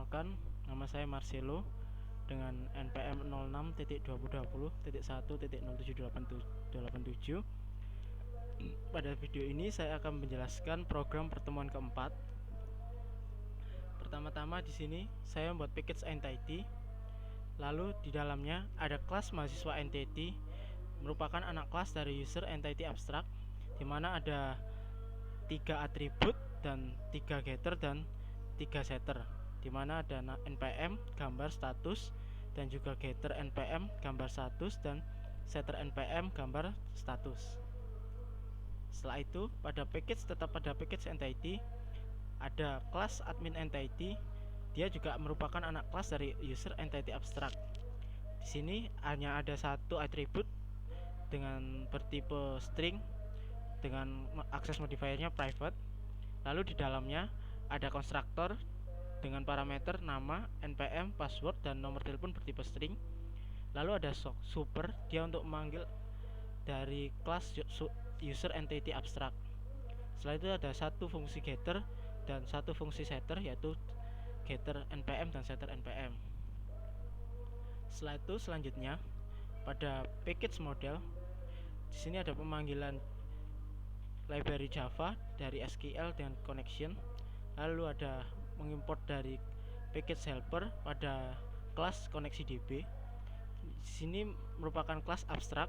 Perkenalkan, nama saya Marcelo dengan NPM 06.2020.1.07887. Pada video ini saya akan menjelaskan program pertemuan keempat. Pertama-tama di sini saya membuat package entity. Lalu di dalamnya ada kelas mahasiswa entity, merupakan anak kelas dari user entity abstract, di mana ada 3 atribut dan 3 getter dan 3 setter, di mana ada npm gambar status dan juga getter npm gambar status dan setter npm gambar status. Setelah itu tetap pada package entity ada kelas admin entity. Dia juga merupakan anak kelas dari user entity abstract. Di sini hanya ada satu atribut dengan bertipe string dengan akses modifiernya private. Lalu di dalamnya ada konstruktor dengan parameter nama, npm, password, dan nomor telepon bertipe string. Lalu ada super, dia untuk memanggil dari kelas user entity abstract. Setelah itu ada satu fungsi getter dan satu fungsi setter, yaitu getter npm dan setter npm. Setelah itu selanjutnya pada package model, di sini ada pemanggilan library Java dari SQL dan connection. Lalu ada mengimport dari package helper pada kelas koneksi DB. Di sini merupakan kelas abstrak,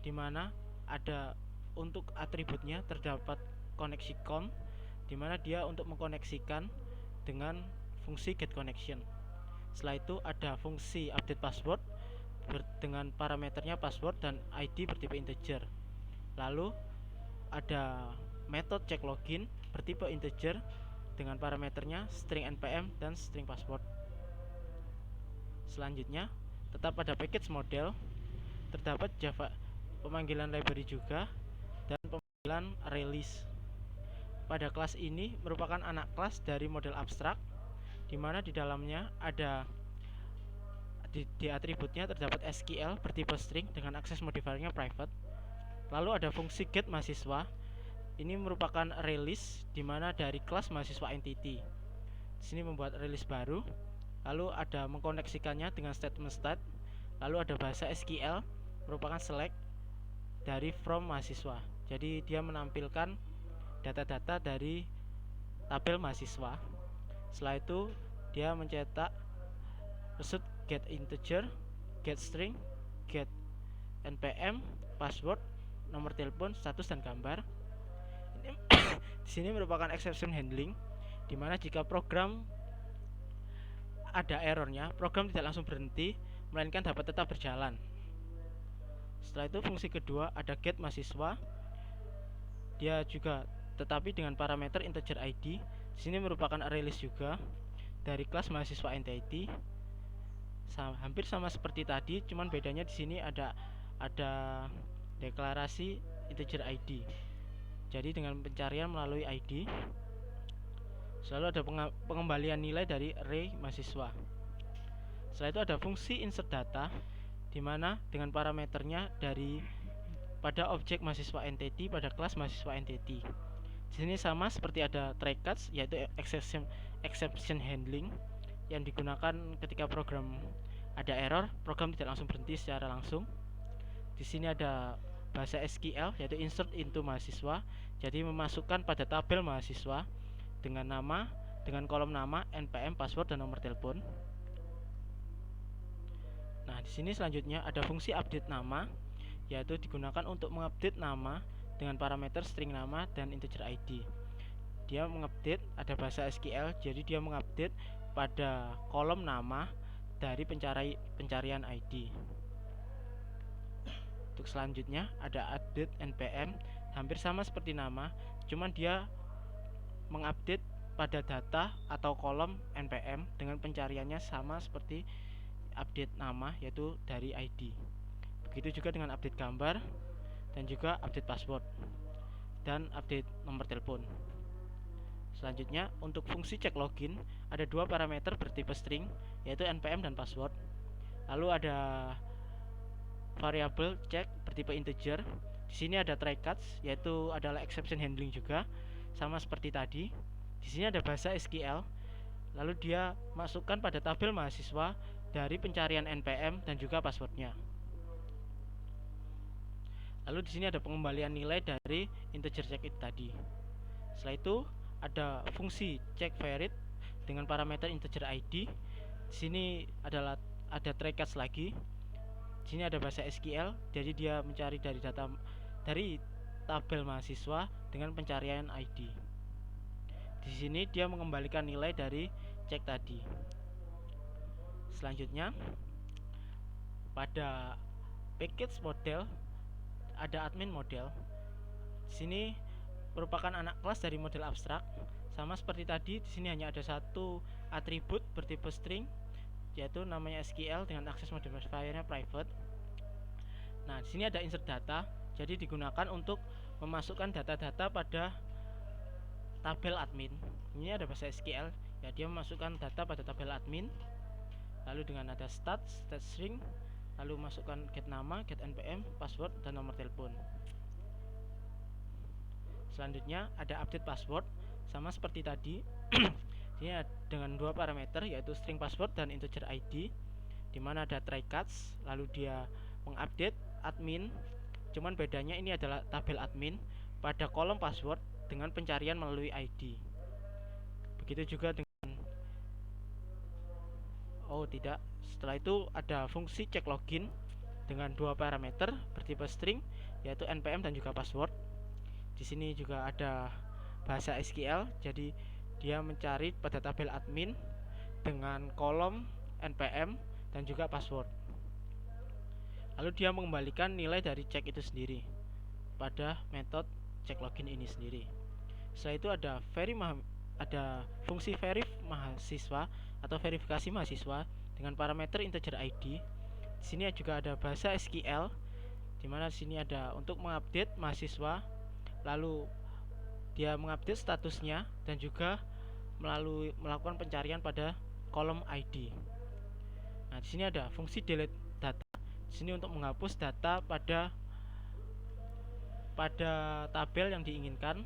di mana ada untuk atributnya terdapat koneksi con, di mana dia untuk mengkoneksikan dengan fungsi get connection. Setelah itu ada fungsi update password dengan parameternya password dan ID bertipe integer. Lalu ada metode check login bertipe integer dengan parameternya string npm dan string password. Selanjutnya tetap pada package model terdapat Java pemanggilan library juga dan pemanggilan release. Pada kelas ini merupakan anak kelas dari model abstrak, di mana di dalamnya ada di atributnya terdapat SQL bertipe string dengan akses modifiernya private. Lalu ada fungsi get mahasiswa. Ini merupakan release, di mana dari kelas mahasiswa entity. Di sini membuat release baru. Lalu ada mengkoneksikannya dengan statement state. Lalu ada bahasa SQL merupakan select dari from mahasiswa. Jadi dia menampilkan data-data dari tabel mahasiswa. Setelah itu dia mencetak result get integer, get string, get npm, password, nomor telepon, status, dan gambar. Di sini merupakan exception handling, di mana jika program ada errornya, program tidak langsung berhenti, melainkan dapat tetap berjalan. Setelah itu fungsi kedua ada get mahasiswa. Dia juga tetapi dengan parameter integer ID. Di sini merupakan release juga dari kelas mahasiswa entity. Hampir sama seperti tadi, cuman bedanya di sini ada deklarasi integer ID. Jadi dengan pencarian melalui ID. Selalu ada pengembalian nilai dari array mahasiswa. Setelah itu ada fungsi insert data, di mana dengan parameternya dari pada objek mahasiswa entity pada kelas mahasiswa entity. Di sini sama seperti ada try catch, yaitu exception handling yang digunakan ketika program ada error, program tidak langsung berhenti secara langsung. Di sini ada bahasa SQL, yaitu insert into mahasiswa. Jadi memasukkan pada tabel mahasiswa dengan nama, dengan kolom nama, npm, password, dan nomor telepon. Nah, di sini selanjutnya ada fungsi update nama, yaitu digunakan untuk mengupdate nama dengan parameter string nama dan integer ID. Dia mengupdate, ada bahasa SQL, jadi dia mengupdate pada kolom nama dari pencarian ID. Untuk selanjutnya ada update npm, hampir sama seperti nama, cuman dia mengupdate pada data atau kolom npm dengan pencariannya sama seperti update nama, yaitu dari ID. Begitu juga dengan update gambar dan juga update password dan update nomor telepon. Selanjutnya untuk fungsi check login ada dua parameter bertipe string, yaitu npm dan password. Lalu ada variabel check bertipe integer. Di sini ada try catch, yaitu adalah exception handling juga, sama seperti tadi. Di sini ada bahasa SQL Lalu dia masukkan pada tabel mahasiswa dari pencarian npm dan juga passwordnya. Lalu di sini ada pengembalian nilai dari integer check it tadi. Setelah itu ada fungsi check varied dengan parameter integer id. Di sini ada try catch lagi. Di sini ada bahasa SQL, jadi dia mencari dari data dari tabel mahasiswa dengan pencarian ID. Di sini dia mengembalikan nilai dari cek tadi. Selanjutnya pada package model ada admin model. Di sini merupakan anak kelas dari model abstrak. Sama seperti tadi, di sini hanya ada satu atribut bertipe string, yaitu namanya SQL dengan akses modifiernya private. Nah, di sini ada insert data, jadi digunakan untuk memasukkan data-data pada tabel admin. Ini ada bahasa SQL, ya dia memasukkan data pada tabel admin. Lalu dengan ada stat string, lalu masukkan get nama, get npm, password dan nomor telepon. Selanjutnya ada update password, sama seperti tadi. Ini dengan dua parameter, yaitu string password dan integer id, dimana ada try catch, lalu dia mengupdate admin. Cuman bedanya ini adalah tabel admin pada kolom password dengan pencarian melalui id. Begitu juga dengan setelah itu ada fungsi cek login dengan dua parameter bertipe string, yaitu npm dan juga password. Di sini juga ada bahasa SQL, jadi dia mencari pada tabel admin dengan kolom npm dan juga password. Lalu dia mengembalikan nilai dari cek itu sendiri pada metode cek login ini sendiri. Setelah itu ada fungsi verif mahasiswa atau verifikasi mahasiswa dengan parameter integer id. Di sini juga ada bahasa SQL, di mana di sini ada untuk mengupdate mahasiswa, lalu dia mengupdate statusnya dan juga melakukan pencarian pada kolom ID. Nah, di sini ada fungsi delete data. Di sini untuk menghapus data pada tabel yang diinginkan.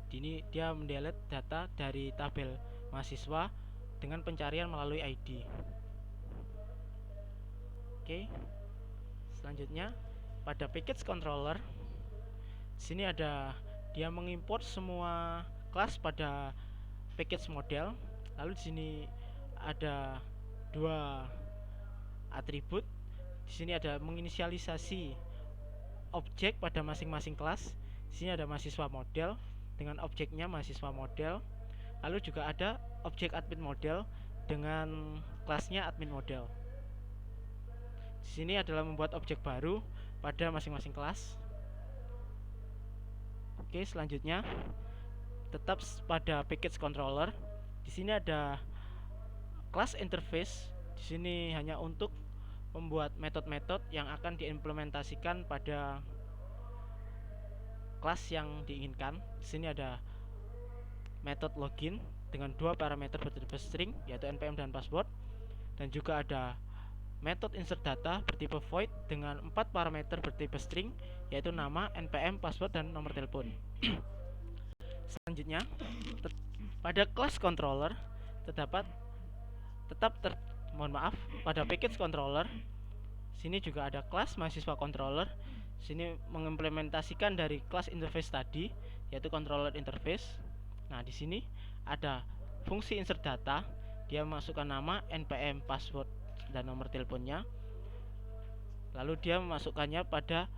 Ini dia mendelete data dari tabel mahasiswa dengan pencarian melalui ID. Oke. Selanjutnya pada package controller, di sini ada dia mengimport semua kelas pada package model. Lalu di sini ada dua atribut. Di sini ada menginisialisasi objek pada masing-masing kelas. Di sini ada mahasiswa model dengan objeknya mahasiswa model. Lalu juga ada objek admin model dengan kelasnya admin model. Di sini adalah membuat objek baru pada masing-masing kelas. Oke, selanjutnya tetap pada package controller. Di sini ada class interface. Di sini hanya untuk membuat metode-metode yang akan diimplementasikan pada kelas yang diinginkan. Di sini ada metode login dengan dua parameter bertipe string, yaitu npm dan password, dan juga ada metode insert data bertipe void dengan 4 parameter bertipe string, yaitu nama, npm, password, dan nomor telepon. Selanjutnya pada class controller pada package controller sini juga ada kelas mahasiswa controller. Sini mengimplementasikan dari kelas interface tadi, yaitu controller interface. Nah, di sini ada fungsi insert data, dia masukkan nama, npm, password, dan nomor teleponnya. Lalu dia memasukkannya pada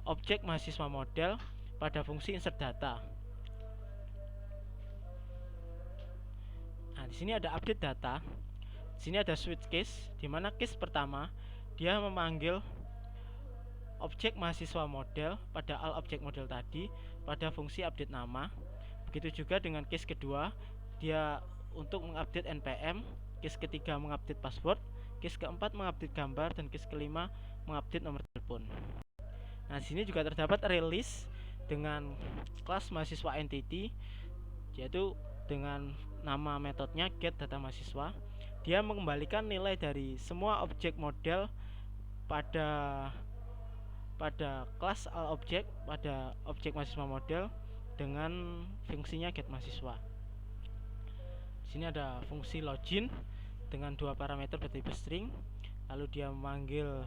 objek mahasiswa model pada fungsi insert data. Nah, di sini ada update data. Di sini ada switch case, di mana case pertama dia memanggil objek mahasiswa model pada all objek model tadi pada fungsi update nama. Begitu juga dengan case kedua, dia untuk mengupdate npm, case ketiga mengupdate password, case keempat mengupdate gambar, dan case kelima mengupdate nomor telepon. Nah, di sini juga terdapat release dengan kelas mahasiswa entity, yaitu dengan nama metodenya get data mahasiswa. Dia mengembalikan nilai dari semua objek model pada kelas all object pada objek mahasiswa model dengan fungsinya get mahasiswa. Sini ada fungsi login dengan dua parameter bertipe string. Lalu dia memanggil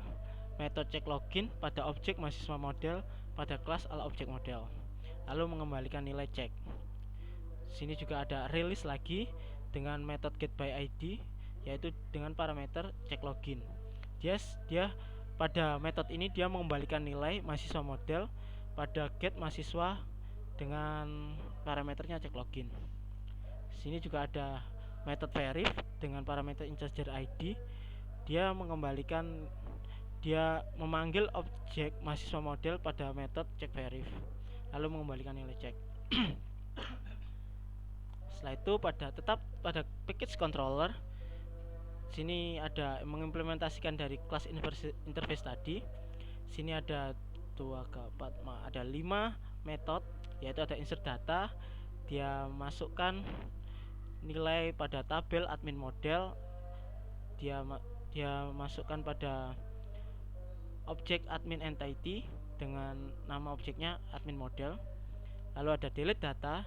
metode check login pada objek mahasiswa model pada kelas all object model, lalu mengembalikan nilai check. Sini juga ada release lagi dengan metode get by ID, yaitu dengan parameter check login. Dia pada metode ini dia mengembalikan nilai mahasiswa model pada get mahasiswa dengan parameternya check login. Sini juga ada metode verif dengan parameter integer ID. Dia memanggil objek mahasiswa model pada metode check verif, lalu mengembalikan nilai check. Setelah itu tetap pada package controller, sini ada mengimplementasikan dari kelas interface tadi. Sini ada 5 metode, yaitu ada insert data, dia masukkan nilai pada tabel admin model, dia masukkan pada objek admin entity dengan nama objeknya admin model. Lalu ada delete data,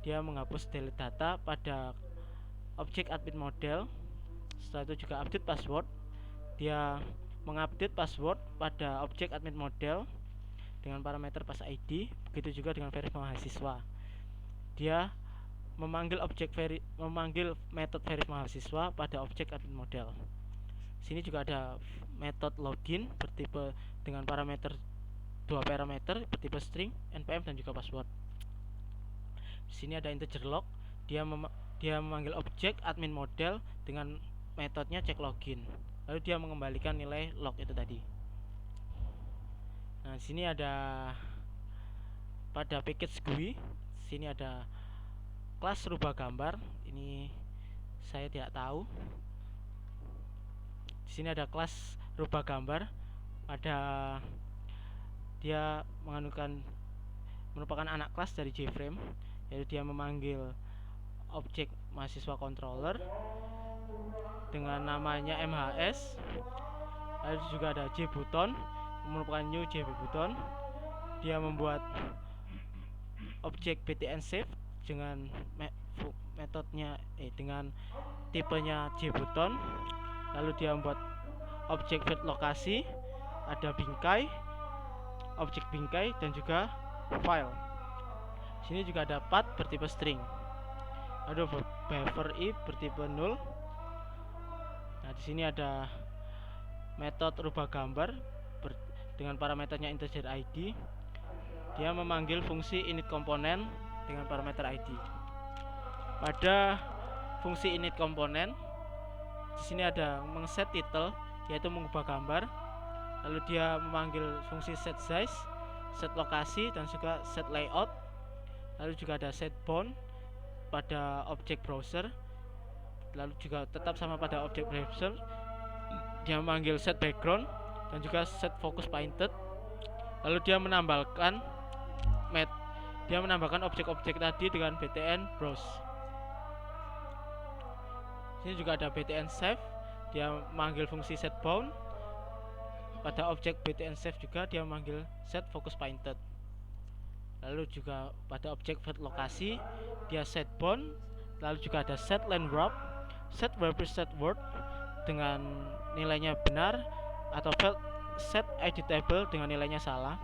dia menghapus delete data pada objek admin model. Setelah itu juga update password, dia mengupdate password pada objek admin model dengan parameter pass ID. Begitu juga dengan verif mahasiswa, dia memanggil metode verif mahasiswa pada objek admin model. Sini juga ada metode login bertipe dengan dua parameter bertipe string, npm dan juga password. Sini ada integer log, dia memanggil objek admin model dengan metodenya check login, lalu dia mengembalikan nilai log itu tadi. Nah, sini ada pada package GUI, sini ada kelas rubah gambar, ini saya tidak tahu. Di sini ada kelas rubah gambar, dia merupakan anak kelas dari JFrame, yaitu dia memanggil objek mahasiswa controller dengan namanya MHS. Lalu juga ada JButton, merupakan new JButton. Dia membuat objek btn_save dengan metodenya dengan tipenya JButton. Lalu dia membuat objek field lokasi, ada bingkai, objek bingkai dan juga file. Sini juga ada path bertipe string, ada buffer if bertipe null. Nah, di sini ada metode rubah gambar dengan parameternya integer ID. Dia memanggil fungsi init komponen dengan parameter ID. Pada fungsi init komponen, di sini ada mengset title, yaitu mengubah gambar. Lalu dia memanggil fungsi set size, set lokasi dan juga set layout. Lalu juga ada set bound pada objek browser. Lalu juga tetap sama pada objek browser, dia memanggil set background dan juga set focus painted. Lalu dia menambahkan objek-objek tadi dengan btn browse. Sini juga ada btn save, dia memanggil fungsi set bound. Pada objek btn save juga dia memanggil set focus painted. Lalu juga pada objek field lokasi dia set bound. Lalu juga ada set line wrap, set where set word dengan nilainya benar, atau set editable dengan nilainya salah.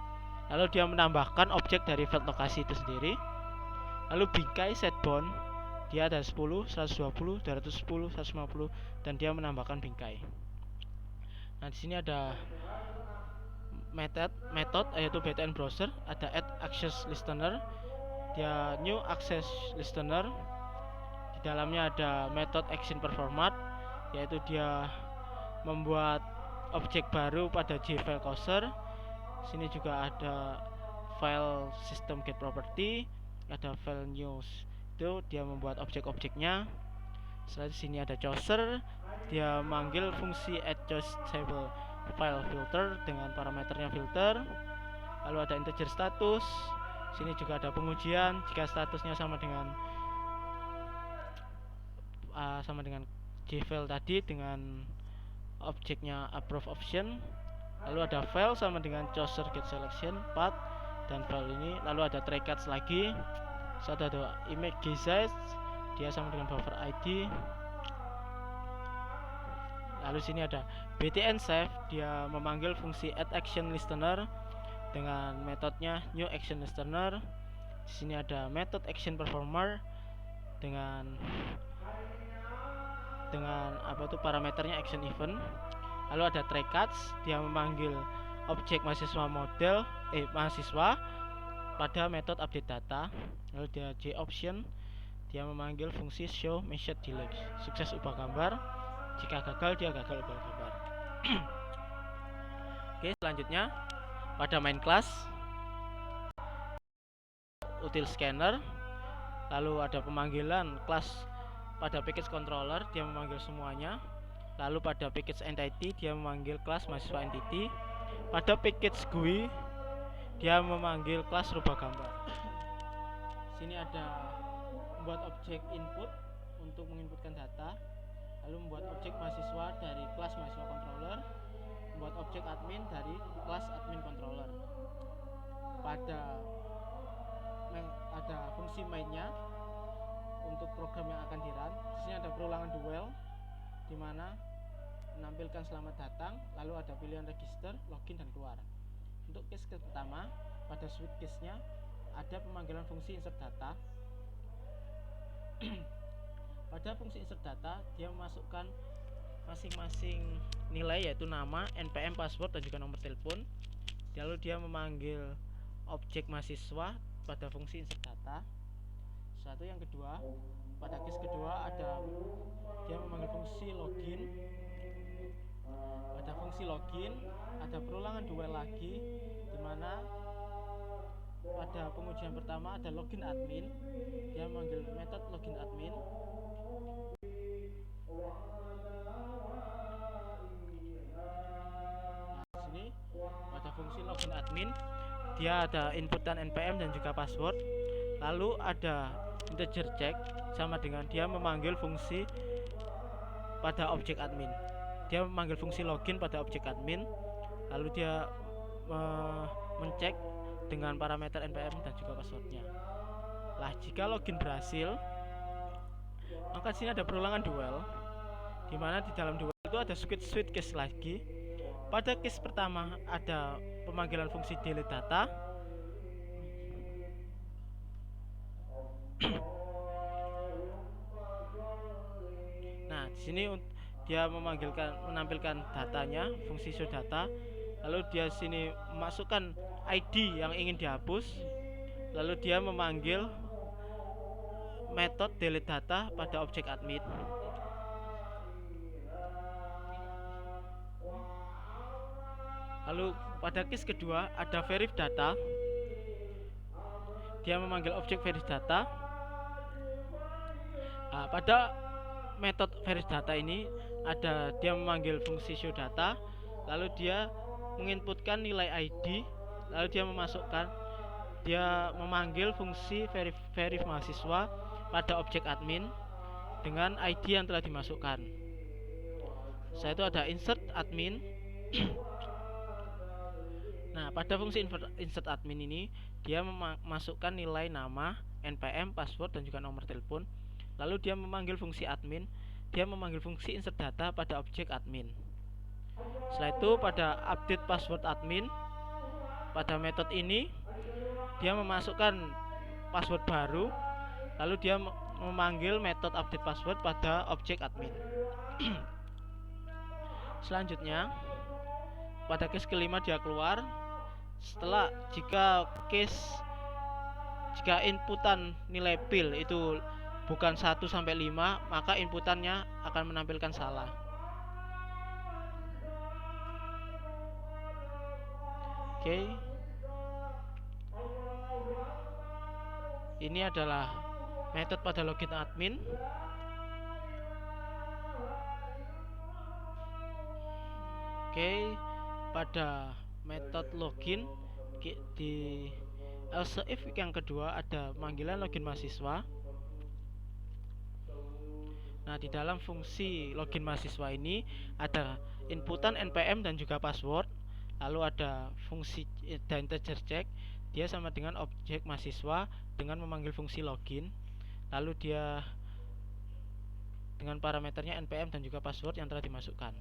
Lalu dia menambahkan objek dari field lokasi itu sendiri. Lalu bingkai set bound, dia ada 10, 120, 210, 150 dan dia menambahkan bingkai. Nah, di sini ada metode yaitu btn browser, ada add access listener, dia new access listener. Di dalamnya ada metode action performat, yaitu dia membuat objek baru pada jfile courser. Sini juga ada file system get property, ada file news, itu dia membuat objek-objeknya. Setelah sini ada chooser, dia manggil fungsi add choosable file filter dengan parameternya filter. Lalu ada integer status, sini juga ada pengujian jika statusnya sama dengan jfile tadi dengan objeknya approve option. Lalu ada file sama dengan chooser get selection path dan file ini. Lalu ada try catch lagi. So, ada image size, dia sama dengan buffer ID. Lalu sini ada btn save, dia memanggil fungsi add action listener dengan metodenya new action listener. Di sini ada method action performer dengan parameternya action event. Lalu ada try catch, dia memanggil objek mahasiswa mahasiswa pada metode update data. Lalu dia J option, dia memanggil fungsi show message delay, sukses ubah gambar. Jika gagal, dia gagal ubah gambar. Oke, selanjutnya pada main class util scanner. Lalu ada pemanggilan class pada package controller, dia memanggil semuanya. Lalu pada package entity, dia memanggil kelas mahasiswa entity. Pada package GUI, dia memanggil kelas rubah gambar. Sini ada membuat objek input untuk menginputkan data. Lalu membuat objek mahasiswa dari kelas mahasiswa controller, membuat objek admin dari kelas admin controller. Ada fungsi mainnya untuk program yang akan di-run. Di sini ada perulangan duel, di mana menampilkan selamat datang, lalu ada pilihan register, login dan keluar. Untuk case pertama, pada switch case-nya ada pemanggilan fungsi insert data. Pada fungsi insert data, dia memasukkan masing-masing nilai, yaitu nama, npm, password dan juga nomor telepon. Lalu dia memanggil objek mahasiswa pada fungsi insert data. Yang kedua, pada case kedua ada dia memanggil fungsi login. Pada fungsi login ada perulangan duel lagi, di mana pada pengujian pertama ada login admin, dia memanggil metode login admin. Nah, di sini pada fungsi login admin dia ada inputan npm dan juga password. Lalu ada integer check, sama dengan dia memanggil fungsi pada objek admin. Dia memanggil fungsi login pada objek admin. Lalu dia mencek dengan parameter npm dan juga passwordnya. Lah, jika login berhasil, maka di sini ada perulangan duel, di mana di dalam duel itu ada switch case lagi. Pada case pertama ada pemanggilan fungsi delete data. Nah, di sini dia menampilkan datanya, fungsi show data. Lalu dia sini memasukkan ID yang ingin dihapus. Lalu dia memanggil metode delete data pada objek admin. Lalu pada case kedua ada verif data. Dia memanggil objek verif data. Nah, pada metode verif data ini ada dia memanggil fungsi show data. Lalu dia menginputkan nilai ID. Lalu dia memanggil fungsi verif mahasiswa pada objek admin dengan ID yang telah dimasukkan. Setelah itu ada insert admin. Nah, pada fungsi insert admin ini dia memasukkan nilai nama, npm, password dan juga nomor telepon. Lalu dia memanggil fungsi admin. Dia memanggil fungsi insert data pada objek admin. Setelah itu pada update password admin, pada metode ini dia memasukkan password baru. Lalu dia memanggil metode update password pada objek admin. Selanjutnya pada case kelima dia keluar. Setelah jika inputan nilai pil itu bukan 1 sampai 5, maka inputannya akan menampilkan salah. Oke. Ini adalah metode pada login admin. Oke, pada metode login di else if yang kedua ada panggilan login mahasiswa. Nah, di dalam fungsi login mahasiswa ini ada inputan npm dan juga password. Lalu ada fungsi dan integer check, dia sama dengan objek mahasiswa dengan memanggil fungsi login. Lalu dia dengan parameternya npm dan juga password yang telah dimasukkan.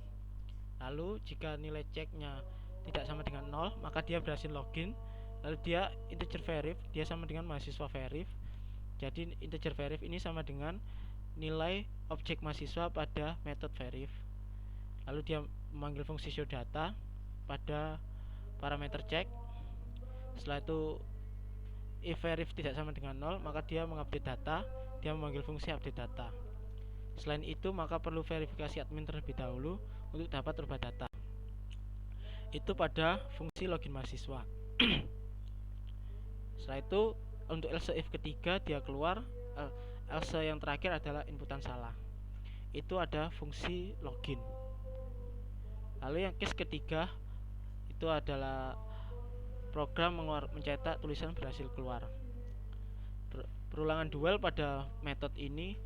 Lalu jika nilai ceknya tidak sama dengan 0, maka dia berhasil login. Lalu dia integer verif, dia sama dengan mahasiswa verif. Jadi integer verif ini sama dengan nilai objek mahasiswa pada method verif. Lalu dia memanggil fungsi showData pada parameter cek. Setelah itu if verif tidak sama dengan 0, maka dia mengupdate data, dia memanggil fungsi update data. Selain itu, maka perlu verifikasi admin terlebih dahulu untuk dapat merubah data. Itu pada fungsi login mahasiswa. Setelah itu, untuk else if ketiga dia keluar, else yang terakhir adalah inputan salah. Itu ada fungsi login. Lalu yang case ketiga itu adalah program mencetak tulisan berhasil keluar. Perulangan dual pada metode ini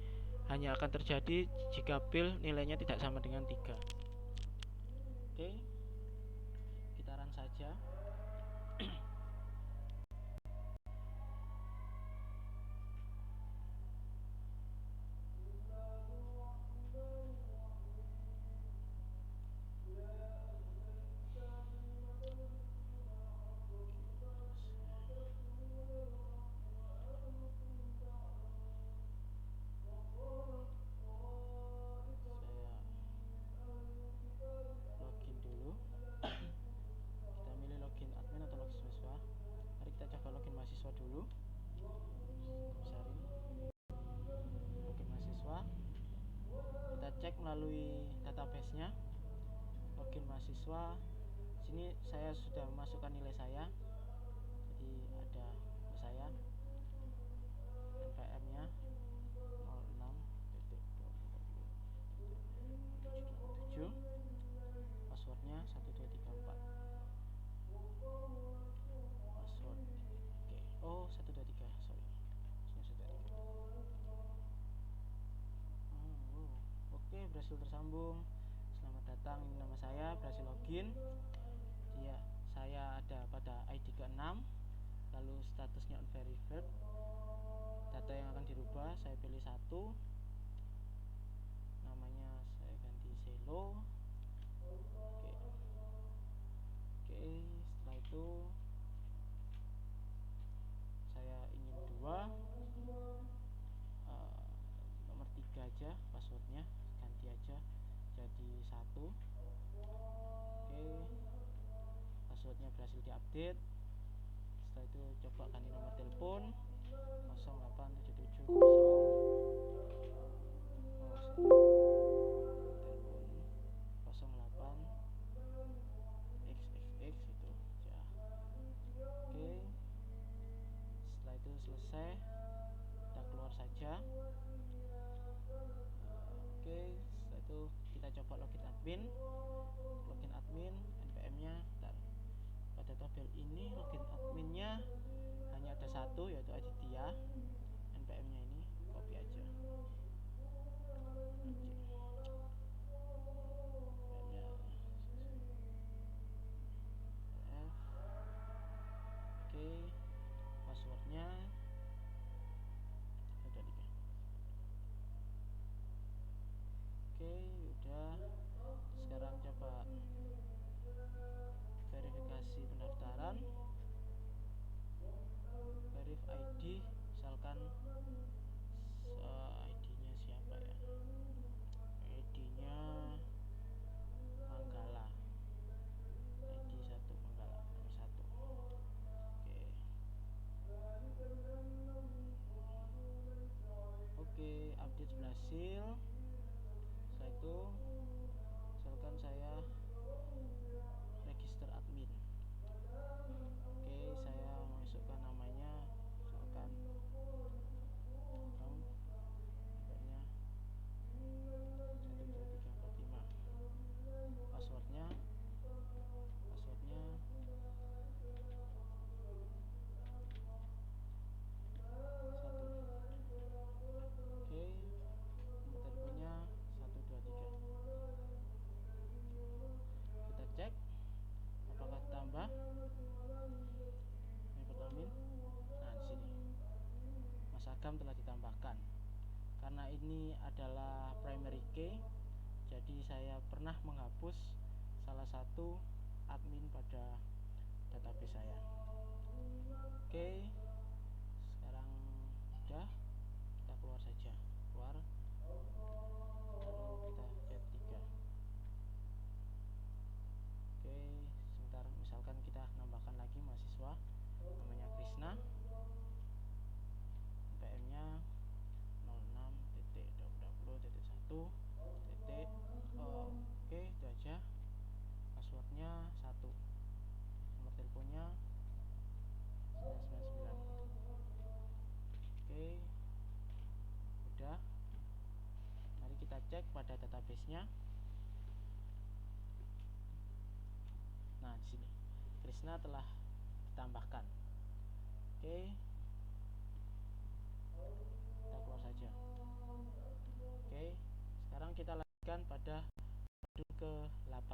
hanya akan terjadi jika bil nilainya tidak sama dengan 3. Oke, kita run saja. Mahasiswa dulu. Besarin login mahasiswa. Kita cek melalui database-nya. Login mahasiswa. Sini saya sudah memasukkan nilai saya. Jadi ada saya. NPM-nya 06.20.7. Passwordnya 1234. Password. Oh, 123, sorry. Oke, berhasil tersambung. Selamat datang, ini nama saya, berhasil login. Saya ada pada ID ke-6. Lalu statusnya unverified. Data yang akan dirubah, saya pilih 1. Namanya saya ganti Selo. Oke, setelah itu saya ingin 2. Nomor 3 aja passwordnya, ganti aja jadi 1. Oke, passwordnya berhasil diupdate. Setelah itu coba ganti nomor telepon 0877 telepon 08 xxx itu ya. Oke, setelah itu selesai, kita keluar saja. Oke, setelah itu kita coba login admin. NPM-nya pada tabel ini login adminnya hanya ada 1, yaitu Aditya. NPM-nya ini copy aja. Oke, passwordnya udah 3. Oke, udah. Sekarang coba verifikasi pendaftaran. Verif ID, misalkan ID-nya siapa ya? ID-nya Manggala. ID 1 Manggala, nomor 1. Oke, update berhasil. Setelah itu misalkan saya register admin. Oke, saya masukkan namanya misalkan namanya 12345. Passwordnya 1. Oke, nomor teleponnya 123. Kita cek apakah tambah input admin. Nah, di sini Mas Agam telah ditambahkan. Karena ini adalah primary Jadi saya pernah menghapus salah satu admin pada database saya. Oke, sekarang udah, kita keluar saja, keluar, lalu kita get 3. Oke, sebentar, misalkan kita nambahkan lagi mahasiswa namanya Krisna, NPM nya 06.20.1. Oke, itu aja. Passwordnya 1, nomor teleponnya 999. Oke, udah. Mari kita cek pada database-nya. Nah, di sini Krisna telah ditambahkan. Oke, kita keluar saja. Oke, sekarang kita lanjutkan pada modul ke-8.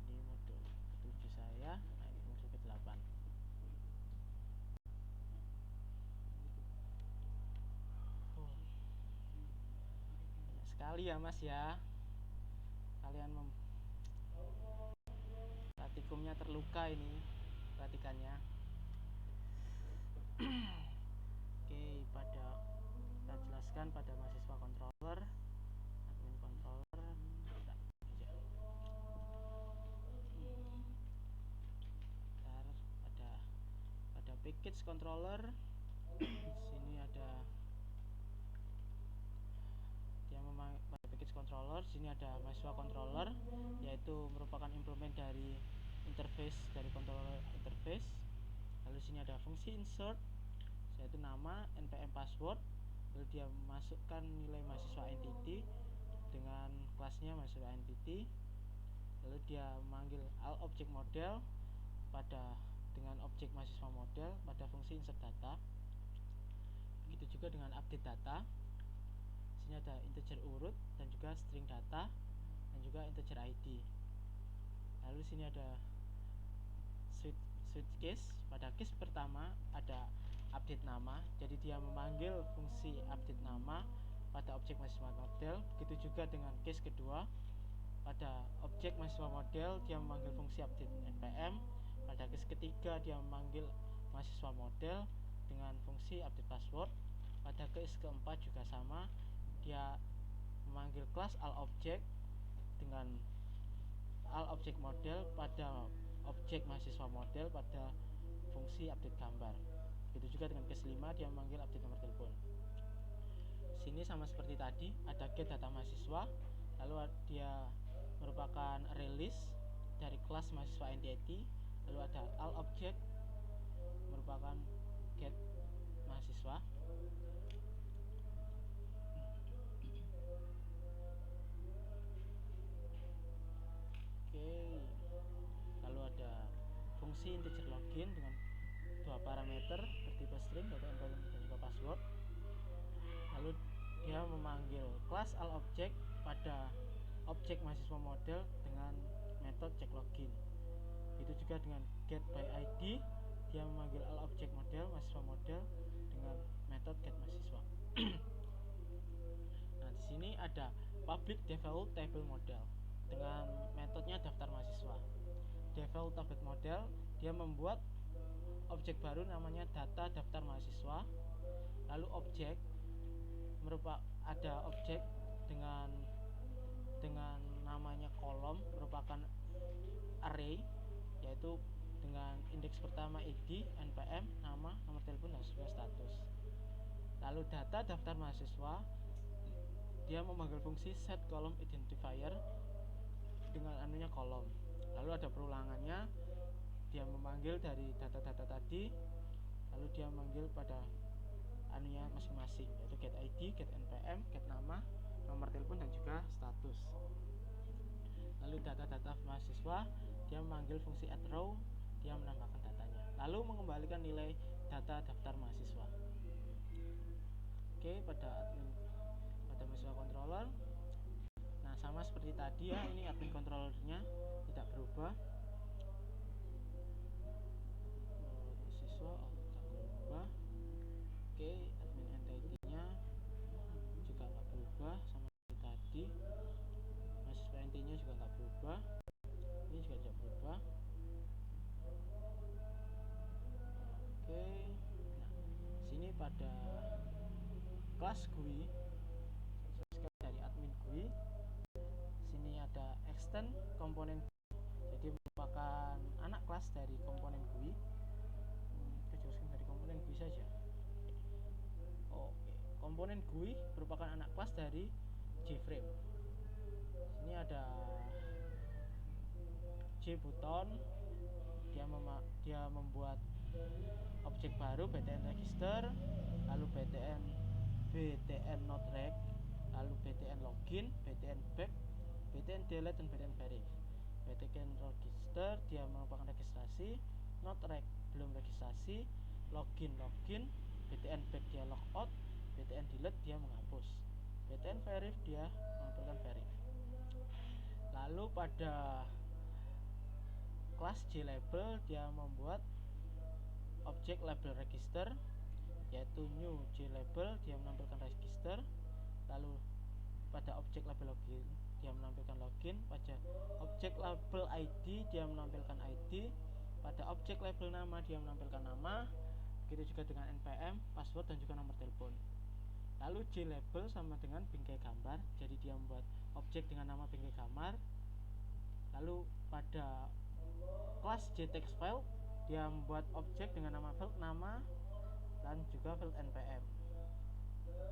Ini modul ke-7 saya, nah ini modul ke-8. Banyak sekali ya Mas ya. Kalian pratikumnya terluka ini, perhatikannya. Oke, kita jelaskan pada mahasiswa controller, admin controller. Pada package controller, sini ada pada package controller, sini ada mahasiswa controller, yaitu merupakan implement dari interface dari controller interface. Lalu sini ada fungsi insert, yaitu nama, npm password. Lalu dia memasukkan nilai mahasiswa entity dengan kelasnya mahasiswa entity. Lalu dia memanggil all object model dengan objek mahasiswa model pada fungsi insert data. Begitu juga dengan update data. Sini ada integer urut dan juga string data dan juga integer ID. Lalu sini ada switch case. Pada case pertama ada update nama, jadi dia memanggil fungsi update nama pada objek mahasiswa model. Begitu juga dengan case kedua, pada objek mahasiswa model dia memanggil fungsi update npm. Pada case ketiga dia memanggil mahasiswa model dengan fungsi update password. Pada case keempat juga sama, dia memanggil kelas all object dengan all object model pada objek mahasiswa model pada fungsi update gambar. Begitu juga dengan case 5, dia memanggil update nomor telepon. Sini sama seperti tadi, ada get data mahasiswa, lalu dia merupakan release dari kelas mahasiswa entity. Lalu ada all object merupakan get mahasiswa. Oke, lalu ada fungsi integer login dengan 2 parameter bertipe string, yaitu npm dan juga password. Lalu dia memanggil kelas all object pada objek mahasiswa model dengan metode check login. Itu juga dengan get by id, dia memanggil all object model mahasiswa model dengan metode get mahasiswa. Nah, di sini ada public default table model dengan metodenya daftar mahasiswa. Default table model, dia membuat objek baru namanya data daftar mahasiswa. Lalu objek ada objek dengan namanya kolom, merupakan array, yaitu dengan indeks pertama id, npm, nama, nomor telepon, dan juga status. Lalu data daftar mahasiswa, dia memanggil fungsi set column identifier dengan anunya kolom. Lalu ada perulangannya, dia memanggil dari data-data tadi, lalu dia memanggil pada anunya masing-masing, yaitu get id, get npm, get nama, nomor telepon, dan juga status. Lalu data-data mahasiswa, dia memanggil fungsi add row, dia menambahkan datanya, lalu mengembalikan nilai data daftar mahasiswa. Oke, pada mahasiswa controller, nah sama seperti tadi ya, ini admin controllernya tidak berubah. Mahasiswa tidak berubah. Oke, admin entity-nya pada kelas GUI dari admin GUI. Sini ada extend komponen, jadi merupakan anak kelas dari komponen GUI. Kita jelaskan dari komponen GUI saja. Oke, komponen GUI merupakan anak kelas dari JFrame. Ini ada JButton, dia membuat objek baru BTN register, lalu BTN not reg, lalu BTN login, BTN back, BTN delete, dan BTN verif. BTN register dia merupakan registrasi, not reg belum registrasi, login, BTN back dia logout, BTN delete dia menghapus, BTN verif dia mengampilkan verif. Lalu pada kelas JLabel dia membuat objek label register, yaitu new JLabel dia menampilkan register. Lalu pada objek label login dia menampilkan login, pada objek label ID dia menampilkan ID, pada objek label nama dia menampilkan nama. Begitu juga dengan npm, password, dan juga nomor telepon. Lalu JLabel sama dengan bingkai gambar, jadi dia membuat objek dengan nama bingkai gambar. Lalu pada kelas JTextFile dia membuat objek dengan nama field nama dan juga field npm.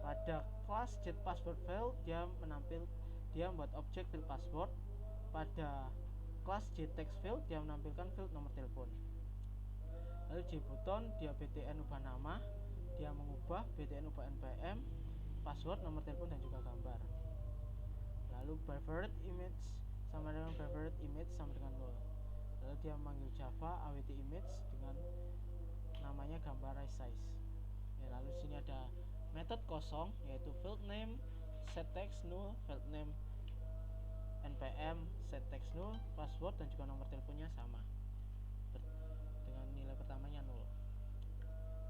Pada kelas JPasswordFile dia membuat objek field password. Pada kelas JTextFile dia menampilkan field nomor telepon. Lalu JButton dia BTN ubah nama, dia mengubah BTN ubah npm, password, nomor telepon, dan juga gambar. Lalu favorite image sama dengan 0. Lalu dia memanggil Java awt image dengan namanya gambar resize. Ya, lalu sini ada metode kosong, yaitu field name setText null, field name npm setText null, password, dan juga nomor teleponnya sama dengan nilai pertamanya 0.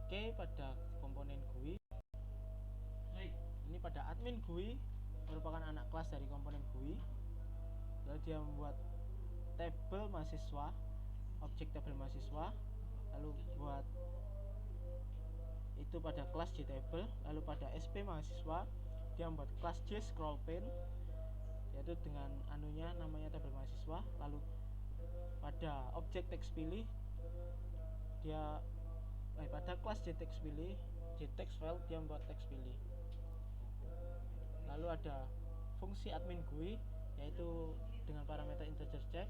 Oke, pada komponen GUI ini, pada admin GUI merupakan anak kelas dari komponen GUI. Lalu dia membuat tabel mahasiswa, objek tabel mahasiswa, lalu buat itu pada kelas JTable. Lalu pada SP mahasiswa dia membuat kelas JScrollPane, yaitu dengan anunya namanya tabel mahasiswa. Lalu pada objek teks pilih pada kelas JTextFile dia membuat teks pilih. Lalu ada fungsi admin GUI, yaitu dengan parameter integer check.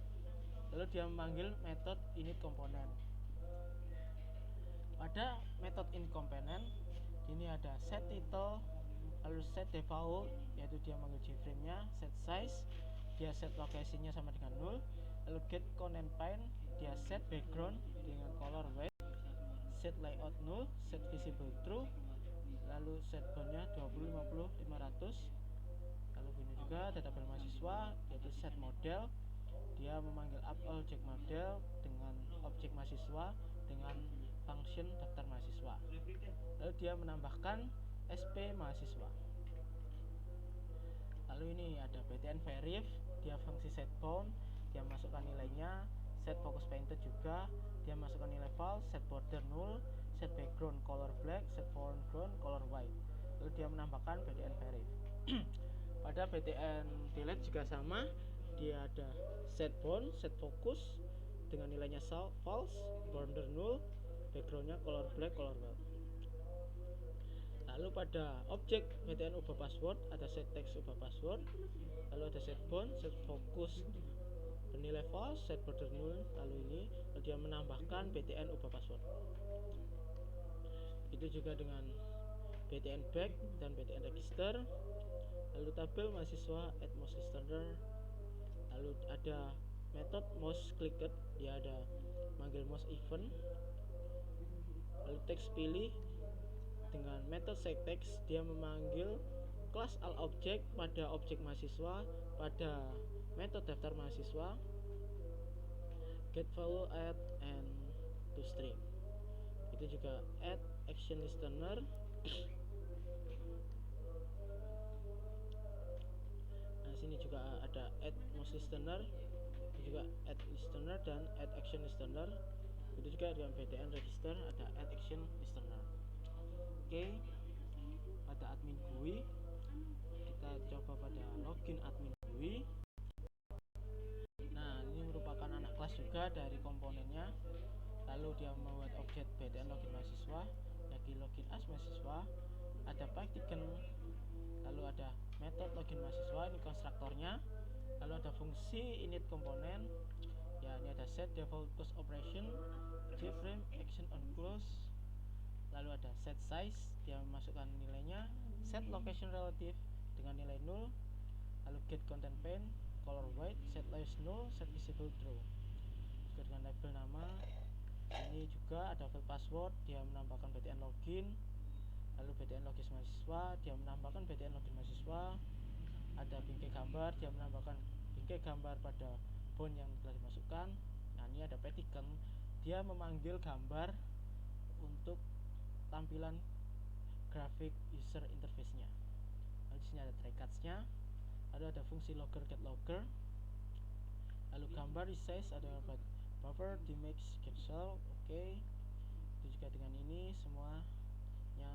Lalu dia memanggil metode init komponen. Pada metode init komponen ini ada set title, lalu set default, yaitu dia manggil JFrame-nya, set size, dia set location-nya sama dengan 0. Lalu get content paint, dia set background dengan color white, set layout 0, set visible true, lalu set bound-nya 20, 50, 500. Lalu ini juga tabel mahasiswa, yaitu set model, dia memanggil up object model dengan objek mahasiswa dengan function daftar mahasiswa. Lalu dia menambahkan SP mahasiswa. Lalu ini ada BTN verif, dia fungsi set bound, dia masukkan nilainya, set focus painted juga, dia masukkan nilai false, set border 0, set background color black, set foreground color white. Lalu dia menambahkan BTN verif. Pada BTN delete juga sama, dia ada set bound, set focus dengan nilainya false, border 0, backgroundnya color black, color white. Lalu pada objek BTN ubah password ada set text ubah password, lalu ada set bound, set focus bernilai false, set border 0, lalu dia menambahkan BTN ubah password. Itu juga dengan BTN back dan BTN register. Lalu tabel mahasiswa add mouse listener. Lalu ada metode mouse clicked, dia ada manggil mouse event. Lalu teks pilih dengan metode setText, dia memanggil kelas all object pada objek mahasiswa, pada metode daftar mahasiswa, get value add and to string. Itu juga add action listener. Nah, sini juga ada add mouse listener, juga add listener dan add action listener. Itu juga dengan BTN register ada add action listener. Oke, pada admin GUI kita coba pada login admin GUI. Nah, ini merupakan anak kelas juga dari komponennya. Lalu dia membuat objek BTN login mahasiswa, lagi login as mahasiswa, ada Python, lalu ada method login mahasiswa, ini konstruktornya, lalu ada fungsi init komponen, ya ini ada set default close operation, jframe action on close, lalu ada set size, dia memasukkan nilainya, set location relative dengan nilai 0, lalu get content pane, color white, set layers null, set visible true. Juga dengan label nama. Ini juga ada field password, dia menambahkan BTN login, lalu BTN login mahasiswa, dia menambahkan BTN login mahasiswa. Ada bingkai gambar, dia menambahkan bingkai gambar pada bond yang telah dimasukkan. Nah, ini ada Python, dia memanggil gambar untuk tampilan grafik user interface-nya. Lalu di sini ada try cards-nya, lalu ada fungsi logger get logger, lalu gambar resize, ada buffer dimage cancel. Oke. Itu juga dengan ini semuanya.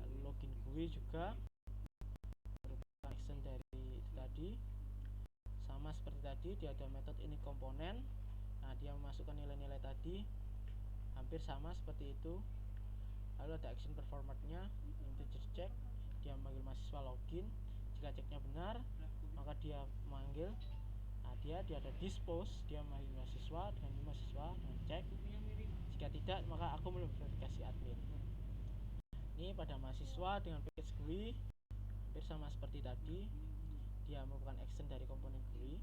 Lalu login GUI juga merupakan action dari itu tadi, sama seperti tadi, dia ada metode init komponen. Nah, dia memasukkan nilai-nilai tadi hampir sama seperti itu. Lalu ada action performer-nya, integer check, dia memanggil mahasiswa login. Jika ceknya benar, maka dia memanggil. Nah, dia ada dispose, dia memanggil mahasiswa dengan mahasiswa dengan cek. Jika tidak, maka aku verifikasi admin. Ini pada mahasiswa dengan package GUI hampir sama seperti tadi, dia merupakan action dari komponen GUI.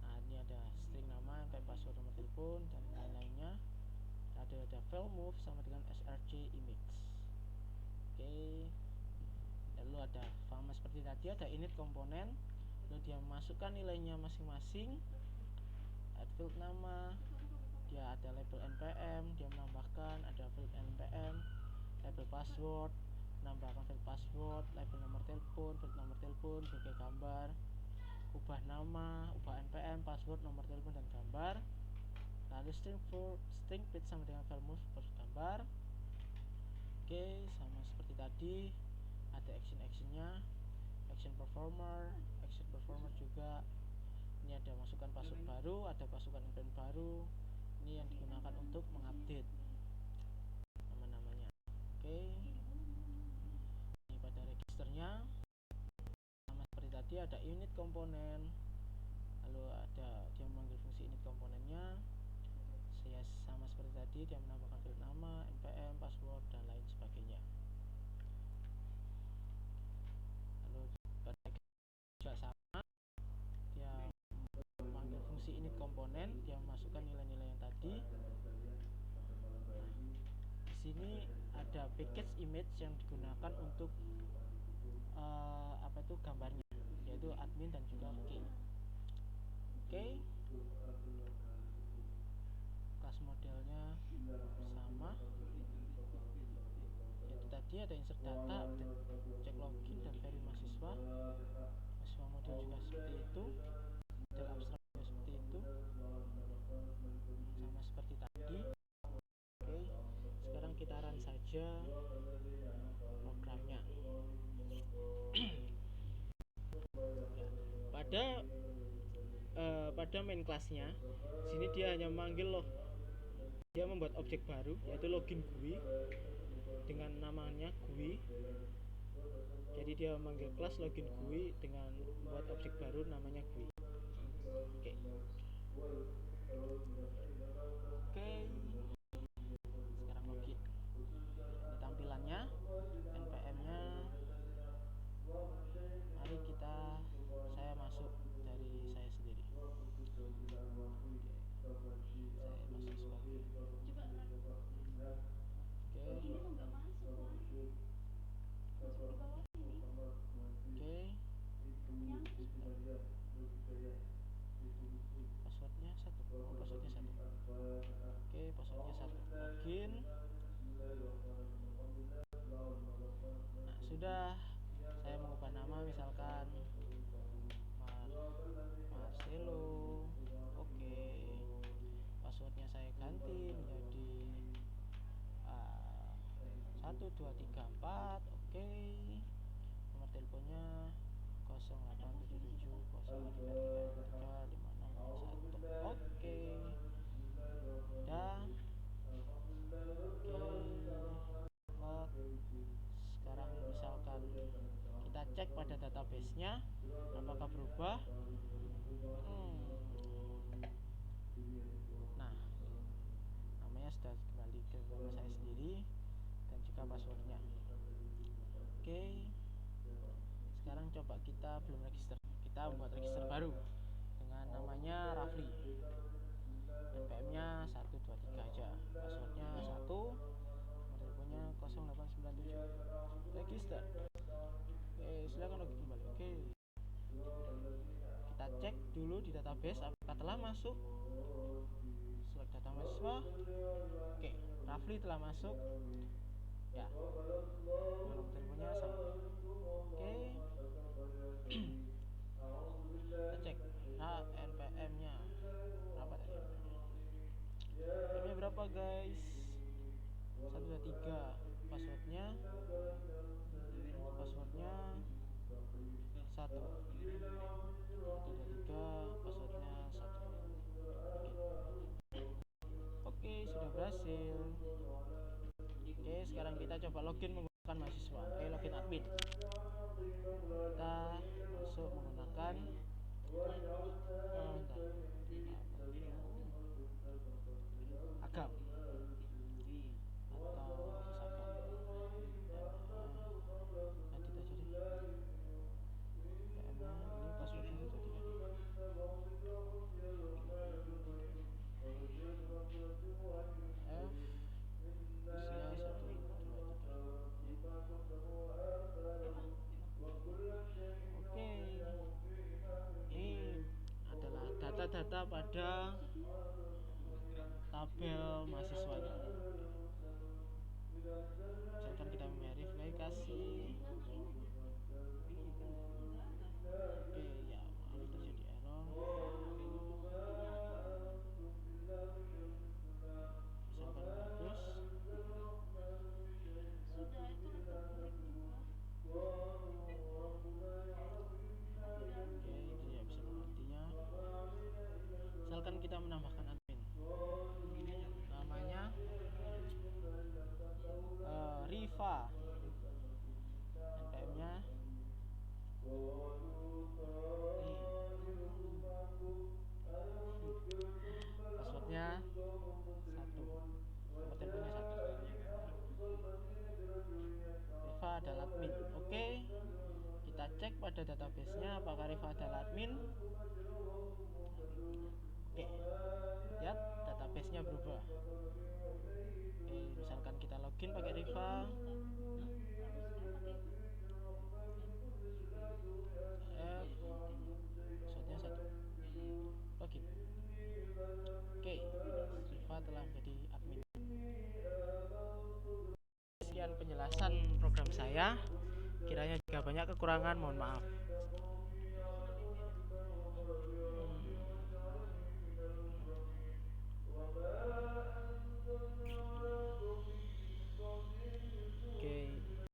Nah, ini ada string nama, kayak password, nomor telepon, dan lain-lainnya. Ada file move sama dengan src image. Oke. Lalu ada sama seperti tadi, ada init komponen, lalu dia masukkan nilainya masing-masing, add field nama, dia ada label npm, dia menambahkan, ada field npm, label password, menambahkan field password, label nomor telepon, bingkai gambar, ubah nama, ubah npm, password, nomor telepon, dan gambar. Lalu string fit sama dengan file move per gambar. Oke, sama seperti tadi, ada action-actionnya, action performer juga. Ini ada masukkan password baru, ada masukkan npm baru. Ini yang digunakan untuk mengupdate nama-namanya. Oke. Ini pada registernya sama seperti tadi, ada init komponen, lalu ada dia memanggil fungsi init komponennya. Saya sama seperti tadi, dia menambahkan field nama, npm, password, dan lain sebagainya. Lalu pada juga sama, dia memanggil fungsi init komponen, dia memasukkan nilai-nilai yang tadi. Nah, di sini ada package image yang digunakan untuk gambarnya, yaitu admin dan juga key. Oke. Kelas modelnya sama, yaitu tadi ada insert data, cek login, dan veri mahasiswa. Mahasiswa model juga seperti itu, model abstrak juga seperti itu, sama seperti tadi. Oke, sekarang kita run saja programnya. Ya, pada main kelasnya, sini dia hanya memanggil dia membuat objek baru, yaitu login GUI dengan namanya GUI. Jadi dia memanggil kelas login GUI dengan membuat objek baru namanya GUI. Oke. Sekarang login. Ini tampilannya, npm-nya. Mari saya masuk dari saya sendiri. Saya masuk sebagai. Passwordnya 1. Oke, 1234. Oke. Nomor teleponnya 0877 0333 Oke. Dah. Oke. Sekarang misalkan kita cek pada database-nya apakah berubah. Nah, namanya sudah kembali ke nama saya sendiri dan juga passwordnya. Oke. Sekarang coba kita belum register. Kita buat register baru dengan namanya Rafli. NPM-nya 123 aja. Passwordnya 1. Teleponnya 0897. Register. Oke, silakan login kembali. Oke. Kita cek dulu di database apakah telah masuk. Select data mahasiswa. Oke, Rafli telah masuk. Ya. Nomor teleponnya sama. Oke. Kita cek. Nah, NPM-nya berapa tadi? NPM-nya berapa, guys? 123. Passwordnya 1. 123, passwordnya 1. Oke, sudah berhasil. Oke, sekarang kita coba login menggunakan mahasiswa. Oke, login admin. Kita masuk menggunakan Agam atau edit aja deh. PM-nya ini passwordnya 123. Oke, ini adalah data-data pada tabel mahasiswanya. Misalkan kita memverifikasi. Oke, ya maaf terjadi error. Misalkan bagus. Misalkan kita menambahkan admin, namanya Riva, NPM-nya passwordnya 1, nomor teleponnya 1. Riva adalah admin. Oke, kita cek pada database-nya apakah Riva adalah admin. Oke, lihat database-nya berubah. Oke, misalkan kita login pakai Riva. Passwordnya 1. Login. Oke, Riva telah menjadi admin. Sekian penjelasan program saya. Kiranya jika banyak kekurangan, mohon maaf.